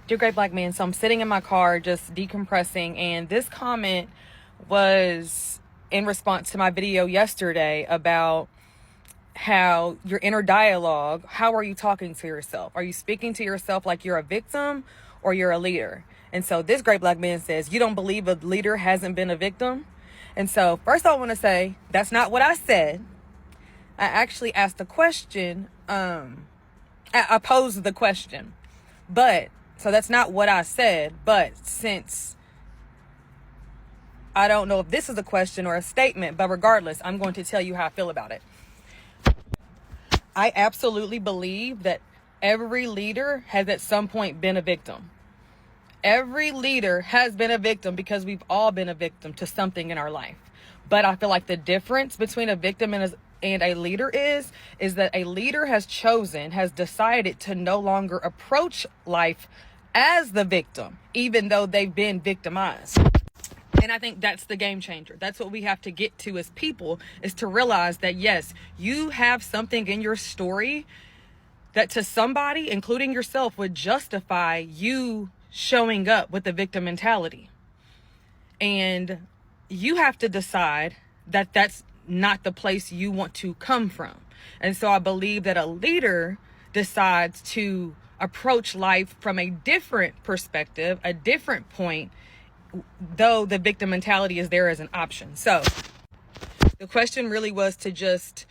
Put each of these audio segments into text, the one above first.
Dear Great Black Man, so I'm sitting in my car just decompressing, and this comment was in response to my video yesterday about how your inner dialogue, how are you talking to yourself? Are you speaking to yourself like you're a victim or you're a leader? And so this Great Black Man says, you don't believe a leader hasn't been a victim? And so first I want to say, that's not what I said. I actually asked a question, I posed the question, so that's not what I said, but since I don't know if this is a question or a statement, but regardless, I'm going to tell you how I feel about it. I absolutely believe that every leader has at some point been a victim. Every leader has been a victim because we've all been a victim to something in our life. But I feel like the difference between a victim and a leader is that a leader has decided to no longer approach life as the victim, even though they've been victimized. And I think that's the game changer. That's what we have to get to as people, is to realize that, yes, you have something in your story that to somebody, including yourself, would justify you showing up with the victim mentality. And you have to decide that that's not the place you want to come from. And so I believe that a leader decides to approach life from a different perspective, a different point, though the victim mentality is there as an option. So the question really was to just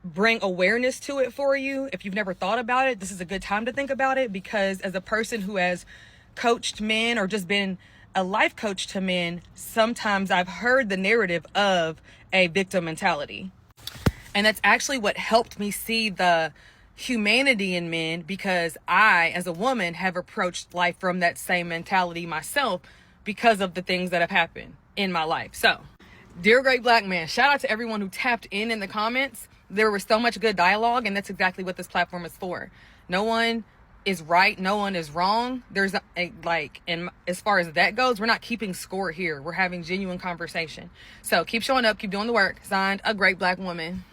bring awareness to it for you. If you've never thought about it, this is a good time to think about it, because as a person who has coached men or just been a life coach to men, sometimes I've heard the narrative of a victim mentality. And that's actually what helped me see the humanity in men, because I, as a woman, have approached life from that same mentality myself because of the things that have happened in my life. So, dear Great Black Man, shout out to everyone who tapped in the comments. There was so much good dialogue, and that's exactly what this platform is for. No one is right, no one is wrong. There's and as far as that goes, we're not keeping score here. We're having genuine conversation. So keep showing up, keep doing the work. Signed, a Great Black Woman.